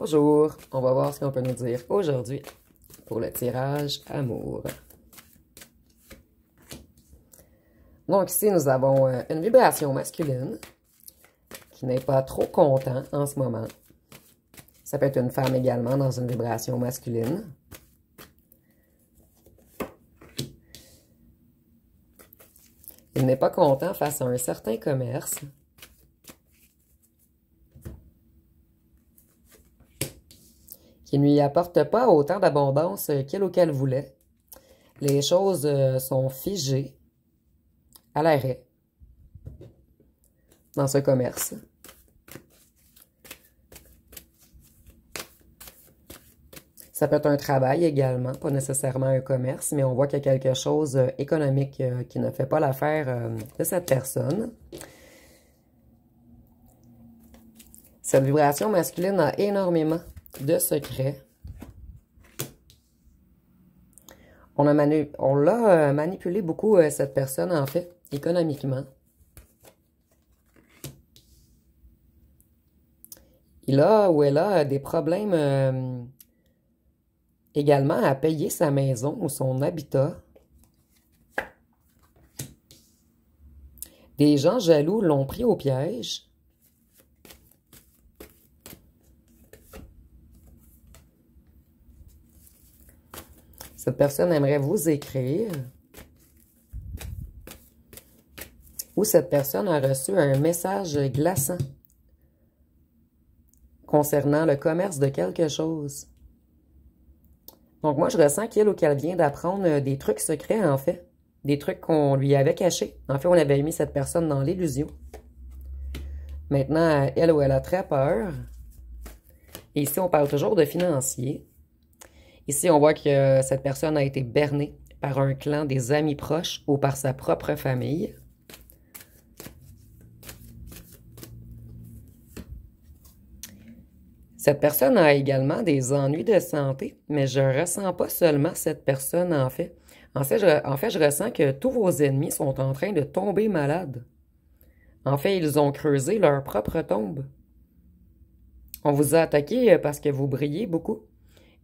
Bonjour, on va voir ce qu'on peut nous dire aujourd'hui pour le tirage amour. Donc ici, nous avons une vibration masculine qui n'est pas trop content en ce moment. Ça peut être une femme également dans une vibration masculine. Il n'est pas content face à un certain commerce. Qui ne lui apporte pas autant d'abondance qu'il ou qu'elle voulait. Les choses sont figées à l'arrêt dans ce commerce. Ça peut être un travail également, pas nécessairement un commerce, mais on voit qu'il y a quelque chose économique qui ne fait pas l'affaire de cette personne. Cette vibration masculine a énormément de secrets. On l'a manipulé beaucoup, cette personne, en fait, économiquement. Il a ou elle a des problèmes également à payer sa maison ou son habitat. Des gens jaloux l'ont pris au piège. Cette personne aimerait vous écrire. Ou cette personne a reçu un message glaçant concernant le commerce de quelque chose. Donc moi, je ressens qu'il ou qu'elle vient d'apprendre des trucs secrets, en fait. Des trucs qu'on lui avait cachés. En fait, on avait mis cette personne dans l'illusion. Maintenant, elle ou elle a très peur. Et ici, on parle toujours de financier. Ici, on voit que cette personne a été bernée par un clan des amis proches ou par sa propre famille. Cette personne a également des ennuis de santé, mais je ne ressens pas seulement cette personne, en fait. En fait, je ressens que tous vos ennemis sont en train de tomber malades. En fait, ils ont creusé leur propre tombe. On vous a attaqué parce que vous brillez beaucoup.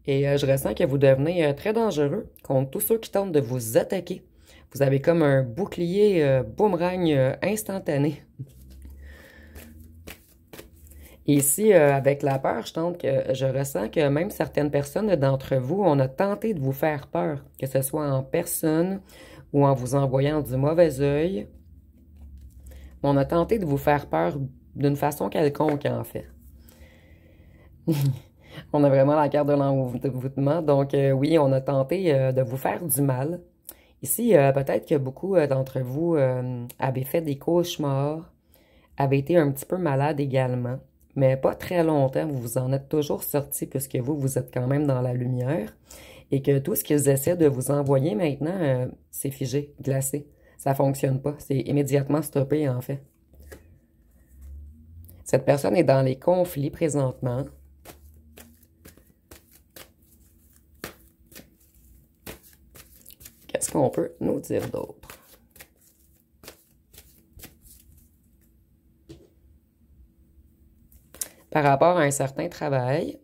Et je ressens que vous devenez très dangereux contre tous ceux qui tentent de vous attaquer. Vous avez comme un bouclier boomerang instantané. Et ici, avec la peur, je ressens que même certaines personnes d'entre vous, on a tenté de vous faire peur, que ce soit en personne ou en vous envoyant du mauvais œil. On a tenté de vous faire peur d'une façon quelconque, en fait. On a vraiment la carte de l'envoûtement. Donc, oui, on a tenté de vous faire du mal. Ici, peut-être que beaucoup d'entre vous avaient fait des cauchemars, avaient été un petit peu malades également, mais pas très longtemps. Vous vous en êtes toujours sortis puisque vous êtes quand même dans la lumière et que tout ce qu'ils essaient de vous envoyer maintenant, c'est figé, glacé. Ça ne fonctionne pas. C'est immédiatement stoppé, en fait. Cette personne est dans les conflits présentement. Qu'est-ce qu'on peut nous dire d'autre? Par rapport à un certain travail,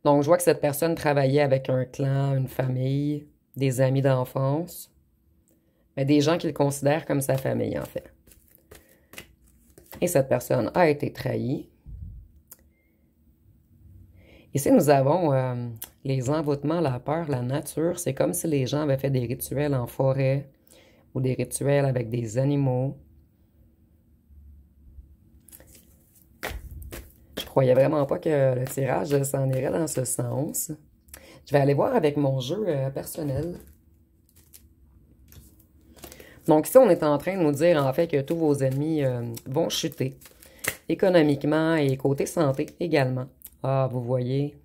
donc je vois que cette personne travaillait avec un clan, une famille, des amis d'enfance, mais des gens qu'il considère comme sa famille, en fait. Et cette personne a été trahie. Ici, nous avons les envoûtements, la peur, la nature. C'est comme si les gens avaient fait des rituels en forêt ou des rituels avec des animaux. Je croyais vraiment pas que le tirage s'en irait dans ce sens. Je vais aller voir avec mon jeu personnel. Donc ici, on est en train de nous dire en fait que tous vos ennemis vont chuter économiquement et côté santé également. Ah, vous voyez,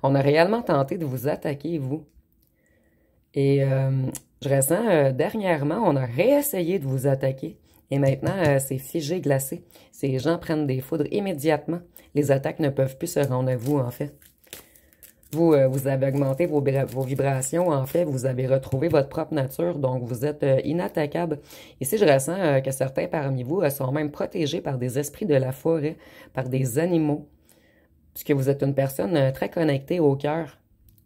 on a réellement tenté de vous attaquer, vous. Et je ressens, dernièrement, on a réessayé de vous attaquer. Et maintenant, c'est figé, glacé. Ces gens prennent des foudres immédiatement. Les attaques ne peuvent plus se rendre à vous, en fait. Vous avez augmenté vos vibrations, en fait. Vous avez retrouvé votre propre nature, donc vous êtes inattaquable. Ici, je ressens que certains parmi vous sont même protégés par des esprits de la forêt, par des animaux. puisque vous êtes une personne très connectée au cœur.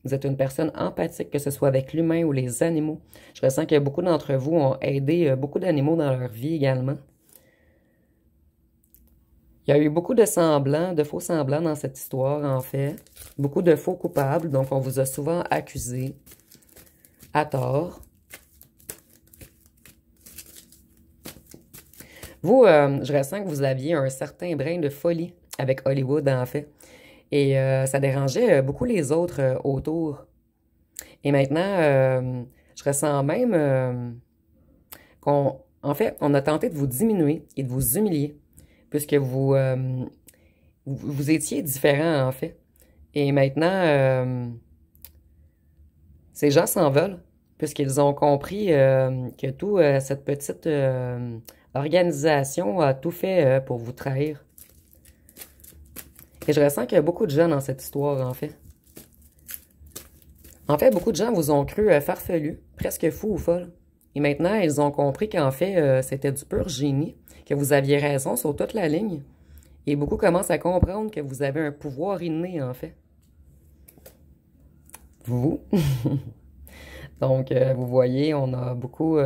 Vous êtes une personne empathique, que ce soit avec l'humain ou les animaux. Je ressens que beaucoup d'entre vous ont aidé beaucoup d'animaux dans leur vie également. Il y a eu beaucoup de semblants, de faux semblants dans cette histoire, en fait. Beaucoup de faux coupables, donc on vous a souvent accusé à tort. Vous, je ressens que vous aviez un certain brin de folie avec Hollywood, en fait. Et ça dérangeait beaucoup les autres autour. Et maintenant, je ressens même en fait, on a tenté de vous diminuer et de vous humilier, puisque vous étiez différent, en fait. Et maintenant, ces gens s'en veulent, puisqu'ils ont compris que toute cette petite organisation a tout fait pour vous trahir. Et je ressens qu'il y a beaucoup de gens dans cette histoire, en fait. En fait, beaucoup de gens vous ont cru farfelus, presque fous ou folles. Et maintenant, ils ont compris qu'en fait, c'était du pur génie, que vous aviez raison sur toute la ligne. Et beaucoup commencent à comprendre que vous avez un pouvoir inné, en fait. Vous. Donc, vous voyez, on a beaucoup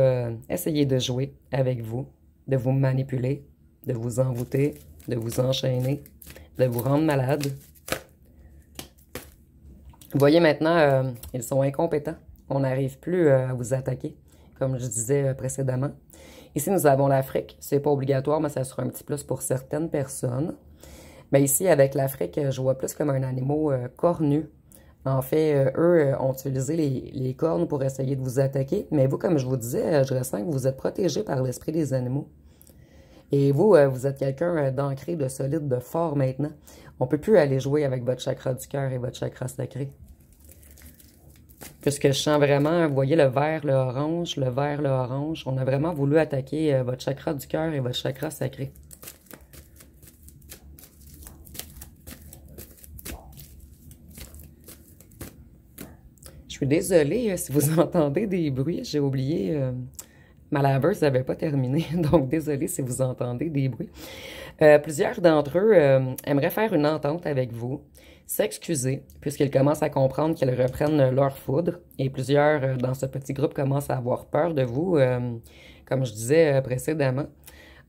essayé de jouer avec vous, de vous manipuler, de vous envoûter, de vous enchaîner, de vous rendre malade. Vous voyez maintenant, ils sont incompétents. On n'arrive plus à vous attaquer, comme je disais précédemment. Ici, nous avons l'Afrique. C'est pas obligatoire, mais ça sera un petit plus pour certaines personnes. Mais ici, avec l'Afrique, je vois plus comme un animal cornu. En fait, eux ont utilisé les cornes pour essayer de vous attaquer. Mais vous, comme je vous disais, je ressens que vous êtes protégé par l'esprit des animaux. Et vous, vous êtes quelqu'un d'ancré, de solide, de fort maintenant. On ne peut plus aller jouer avec votre chakra du cœur et votre chakra sacré. Puisque je sens vraiment, vous voyez le vert, le orange, le vert, le orange. On a vraiment voulu attaquer votre chakra du cœur et votre chakra sacré. Je suis désolée si vous entendez des bruits. J'ai oublié, ma laveuse n'avait pas terminé. Donc, désolée si vous entendez des bruits. Plusieurs d'entre eux aimeraient faire une entente avec vous, s'excuser, puisqu'ils commencent à comprendre qu'ils reprennent leur foudre. Et plusieurs dans ce petit groupe commencent à avoir peur de vous, comme je disais précédemment.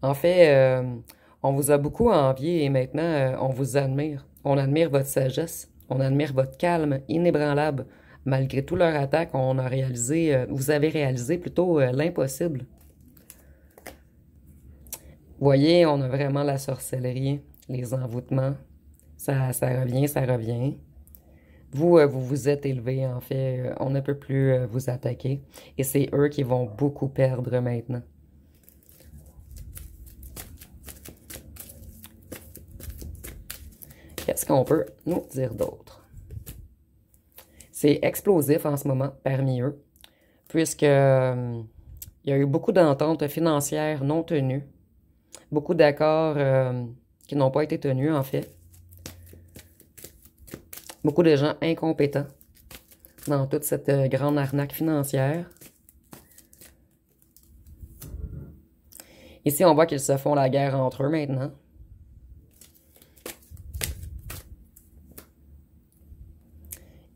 En fait, on vous a beaucoup envié et maintenant, on vous admire. On admire votre sagesse, on admire votre calme inébranlable. Malgré toute leur attaque, on a réalisé, vous avez réalisé plutôt l'impossible. Vous voyez, on a vraiment la sorcellerie, les envoûtements. Ça revient, ça revient. Vous, vous vous êtes élevé, en fait. On ne peut plus vous attaquer. Et c'est eux qui vont beaucoup perdre maintenant. Qu'est-ce qu'on peut nous dire d'autre? C'est explosif en ce moment parmi eux, puisque il y a eu beaucoup d'ententes financières non tenues. Beaucoup d'accords qui n'ont pas été tenus, en fait. Beaucoup de gens incompétents dans toute cette grande arnaque financière. Ici, on voit qu'ils se font la guerre entre eux maintenant.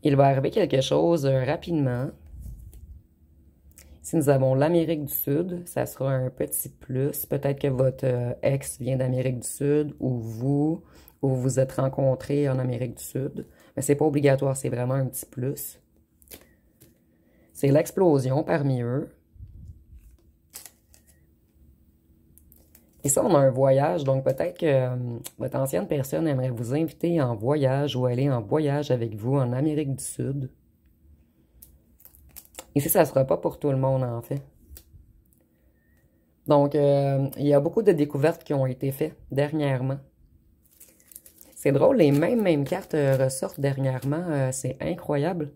Il va arriver quelque chose rapidement. Si nous avons l'Amérique du Sud, ça sera un petit plus. Peut-être que votre ex vient d'Amérique du Sud ou vous vous êtes rencontrés en Amérique du Sud. Mais c'est pas obligatoire, c'est vraiment un petit plus. C'est l'explosion parmi eux. Et ça, on a un voyage, donc peut-être que votre ancienne personne aimerait vous inviter en voyage ou aller en voyage avec vous en Amérique du Sud. Ici, ça ne sera pas pour tout le monde, en fait. Donc, il y a beaucoup de découvertes qui ont été faites dernièrement. C'est drôle, les mêmes cartes ressortent dernièrement. C'est incroyable.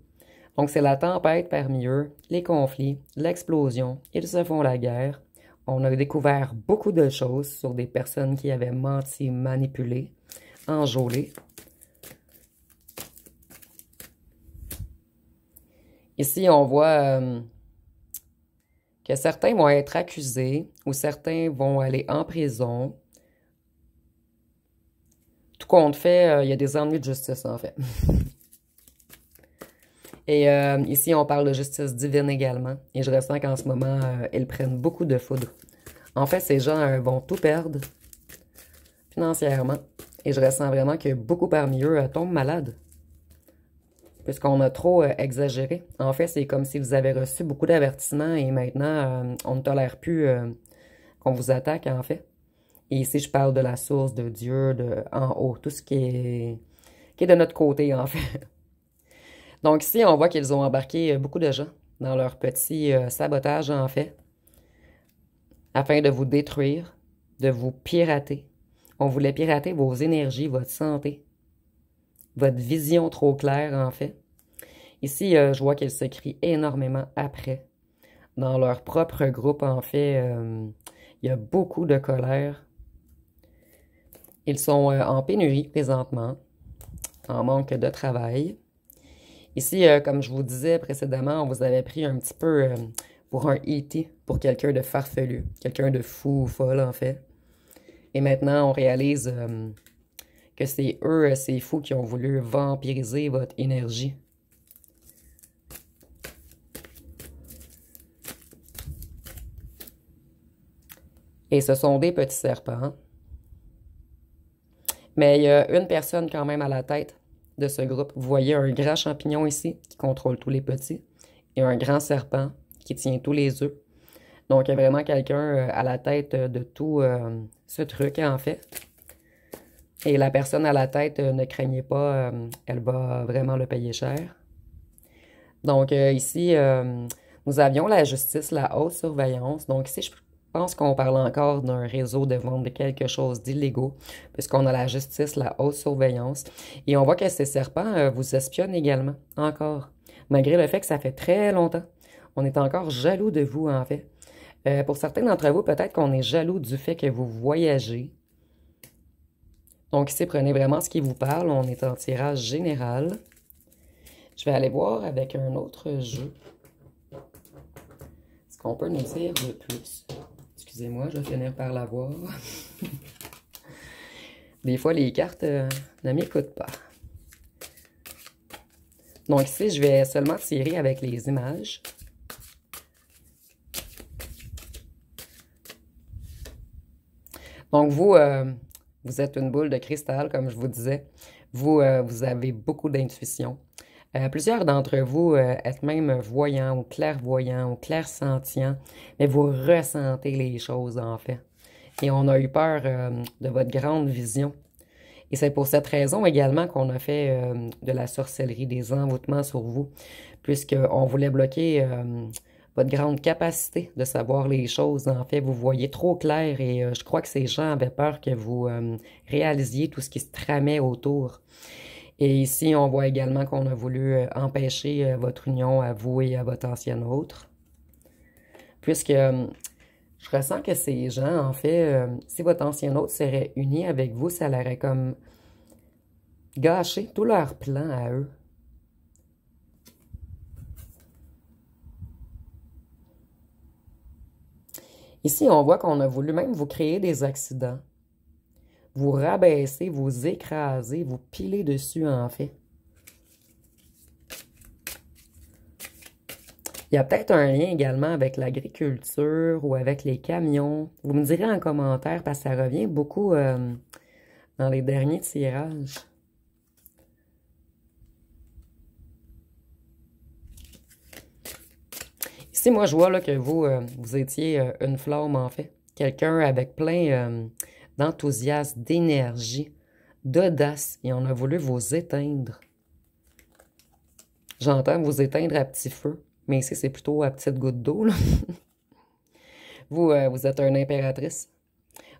Donc, c'est la tempête parmi eux, les conflits, l'explosion. Ils se font la guerre. On a découvert beaucoup de choses sur des personnes qui avaient menti, manipulé, enjôlé. Ici, on voit que certains vont être accusés ou certains vont aller en prison. tout compte fait, il y a des ennuis de justice, en fait. Et ici, on parle de justice divine également. Et je ressens qu'en ce moment, ils prennent beaucoup de foudre. En fait, ces gens vont tout perdre financièrement. Et je ressens vraiment que beaucoup parmi eux tombent malades. Puisqu'on a trop exagéré. En fait, c'est comme si vous avez reçu beaucoup d'avertissements et maintenant, on ne tolère plus qu'on vous attaque, en fait. Et ici, je parle de la source, de Dieu, de en haut, tout ce qui est de notre côté, en fait. Donc ici, on voit qu'ils ont embarqué beaucoup de gens dans leur petit sabotage, en fait, afin de vous détruire, de vous pirater. On voulait pirater vos énergies, votre santé, votre vision trop claire, en fait. Ici, je vois qu'ils se crient énormément après. Dans leur propre groupe, en fait, il y a beaucoup de colère. Ils sont en pénurie présentement, en manque de travail. Ici, comme je vous disais précédemment, on vous avait pris un petit peu pour un E.T., pour quelqu'un de farfelu, quelqu'un de fou ou folle, en fait. Et maintenant, on réalise que c'est eux, ces fous, qui ont voulu vampiriser votre énergie. Et ce sont des petits serpents. Mais il y a une personne quand même à la tête de ce groupe. Vous voyez un grand champignon ici qui contrôle tous les petits et un grand serpent qui tient tous les œufs. Donc, il y a vraiment quelqu'un à la tête de tout ce truc, en fait. Et la personne à la tête, ne craignez pas, elle va vraiment le payer cher. Donc, ici, nous avions la justice, la haute surveillance. Donc, ici, je pense qu'on parle encore d'un réseau de vente de quelque chose d'illégaux, puisqu'on a la justice, la haute surveillance. Et on voit que ces serpents vous espionnent également, encore. Malgré le fait que ça fait très longtemps. On est encore jaloux de vous, en fait. Pour certains d'entre vous, peut-être qu'on est jaloux du fait que vous voyagez. Donc ici, prenez vraiment ce qui vous parle. On est en tirage général. Je vais aller voir avec un autre jeu. Est-ce qu'on peut nous dire de plus? Excusez-moi, je vais finir par l'avoir. Des fois, les cartes ne m'écoutent pas. Donc ici, je vais seulement tirer avec les images. Donc vous, vous êtes une boule de cristal, comme je vous disais. Vous, vous avez beaucoup d'intuition. Plusieurs d'entre vous êtes même voyants ou clairvoyants ou clairsentients, mais vous ressentez les choses, en fait. Et on a eu peur de votre grande vision. Et c'est pour cette raison également qu'on a fait de la sorcellerie, des envoûtements sur vous, puisqu'on voulait bloquer votre grande capacité de savoir les choses. En fait, vous voyez trop clair et je crois que ces gens avaient peur que vous réalisiez tout ce qui se tramait autour. Et ici, on voit également qu'on a voulu empêcher votre union à vous et à votre ancien autre. Puisque je ressens que ces gens, en fait, si votre ancien autre serait uni avec vous, ça leur aurait comme gâché tout leur plan à eux. Ici, on voit qu'on a voulu même vous créer des accidents. Vous rabaisser, vous écraser, vous piler dessus, en fait. Il y a peut-être un lien également avec l'agriculture ou avec les camions. Vous me direz en commentaire parce que ça revient beaucoup dans les derniers tirages. Ici, moi, je vois là, que vous, vous étiez une flamme, en fait. Quelqu'un avec plein d'enthousiasme, d'énergie, d'audace. Et on a voulu vous éteindre. J'entends vous éteindre à petit feu. Mais ici, c'est plutôt à petite goutte d'eau, là. Vous, vous êtes une impératrice.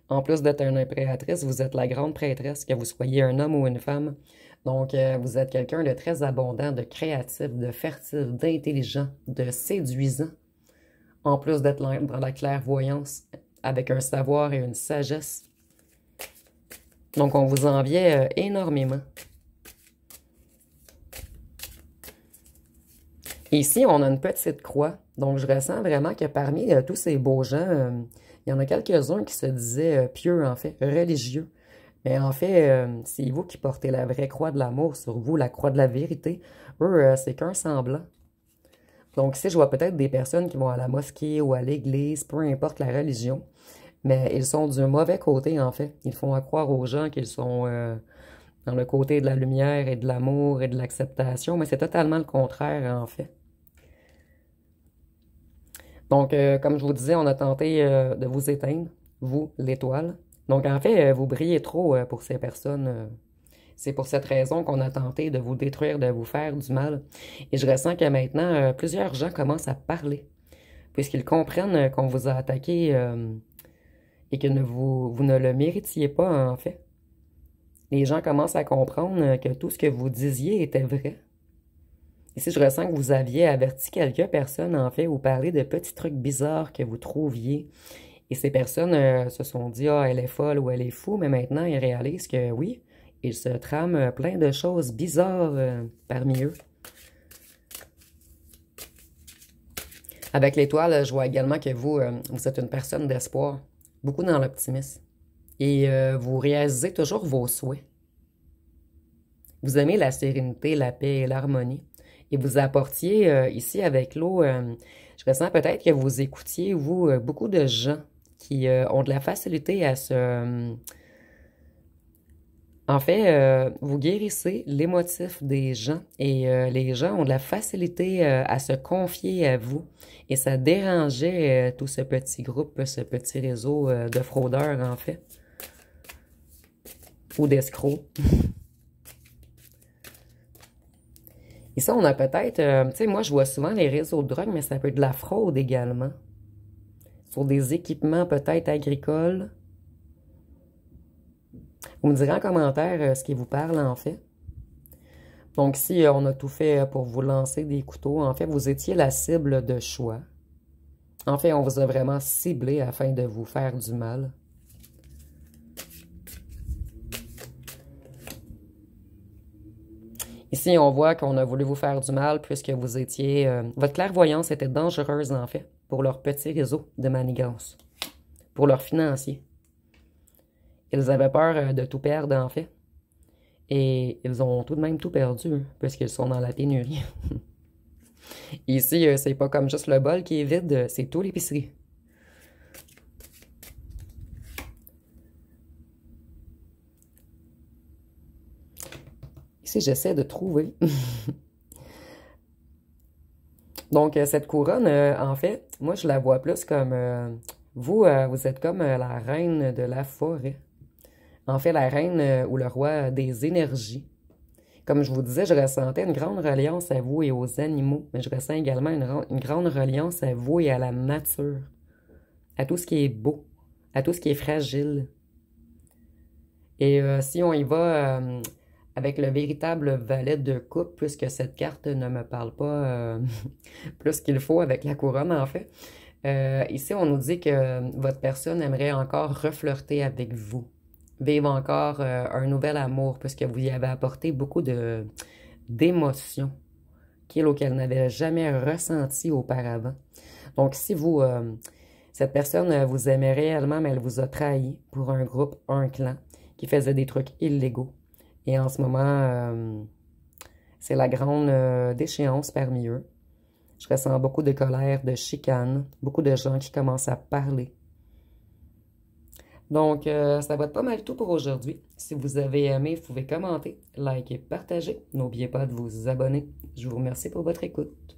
En plus d'être une impératrice, vous êtes la grande prêtresse, que vous soyez un homme ou une femme. Donc, vous êtes quelqu'un de très abondant, de créatif, de fertile, d'intelligent, de séduisant. En plus d'être dans la clairvoyance, avec un savoir et une sagesse. Donc, on vous enviait énormément. Ici, on a une petite croix. Donc, je ressens vraiment que parmi tous ces beaux gens, il y en a quelques-uns qui se disaient pieux, en fait, religieux. Mais en fait, c'est vous qui portez la vraie croix de l'amour sur vous, la croix de la vérité. Eux, c'est qu'un semblant. Donc ici, je vois peut-être des personnes qui vont à la mosquée ou à l'église, peu importe la religion, mais ils sont du mauvais côté, en fait. Ils font à croire aux gens qu'ils sont dans le côté de la lumière et de l'amour et de l'acceptation, mais c'est totalement le contraire, en fait. Donc, comme je vous disais, on a tenté de vous éteindre, vous, l'étoile. Donc, en fait, vous brillez trop pour ces personnes. C'est pour cette raison qu'on a tenté de vous détruire, de vous faire du mal. Et je ressens que maintenant, plusieurs gens commencent à parler, puisqu'ils comprennent qu'on vous a attaqué et que vous ne le méritiez pas, en fait. Les gens commencent à comprendre que tout ce que vous disiez était vrai. Ici, je ressens que vous aviez averti quelques personnes, en fait, ou parlé de petits trucs bizarres que vous trouviez. Et ces personnes se sont dit, ah, elle est folle ou elle est fou, mais maintenant, ils réalisent que oui, il se trame plein de choses bizarres parmi eux. Avec l'étoile, je vois également que vous êtes une personne d'espoir, beaucoup dans l'optimisme. Et vous réalisez toujours vos souhaits. Vous aimez la sérénité, la paix et l'harmonie. Et vous apportiez ici avec l'eau, je ressens peut-être que vous écoutiez, vous, beaucoup de gens qui ont de la facilité à se... En fait, vous guérissez l'émotif des gens et les gens ont de la facilité à se confier à vous. Et ça dérangeait tout ce petit groupe, ce petit réseau de fraudeurs, en fait, ou d'escrocs. Et ça, on a peut-être, tu sais, moi, je vois souvent les réseaux de drogue, mais ça peut être de la fraude également. Sur des équipements peut-être agricoles. Vous me direz en commentaire ce qui vous parle, en fait. Donc, si on a tout fait pour vous lancer des couteaux, en fait, vous étiez la cible de choix. En fait, on vous a vraiment ciblé afin de vous faire du mal. Ici, on voit qu'on a voulu vous faire du mal puisque vous étiez... votre clairvoyance était dangereuse, en fait, pour leur petit réseau de manigances, pour leurs financiers. Ils avaient peur de tout perdre, en fait. Et ils ont tout de même tout perdu, puisqu'ils sont dans la pénurie. Ici, c'est pas comme juste le bol qui est vide, c'est tout l'épicerie. Ici, j'essaie de trouver. Donc, cette couronne, en fait, moi, je la vois plus comme... vous, vous êtes comme la reine de la forêt. En fait, la reine ou le roi des énergies. Comme je vous disais, je ressentais une grande reliance à vous et aux animaux, mais je ressens également une grande reliance à vous et à la nature, à tout ce qui est beau, à tout ce qui est fragile. Et si on y va avec le véritable valet de coupe, puisque cette carte ne me parle pas plus qu'il faut avec la couronne, en fait, ici, on nous dit que votre personne aimerait encore reflirter avec vous. Vivre encore un nouvel amour, puisque vous y avez apporté beaucoup d'émotions qu'elle n'avait jamais ressenties auparavant. Donc, si vous, cette personne vous aimait réellement, mais elle vous a trahi pour un groupe, un clan, qui faisait des trucs illégaux. Et en ce moment, c'est la grande déchéance parmi eux. Je ressens beaucoup de colère, de chicane, beaucoup de gens qui commencent à parler. Donc, ça va être pas mal tout pour aujourd'hui. Si vous avez aimé, vous pouvez commenter, liker, partager. N'oubliez pas de vous abonner. Je vous remercie pour votre écoute.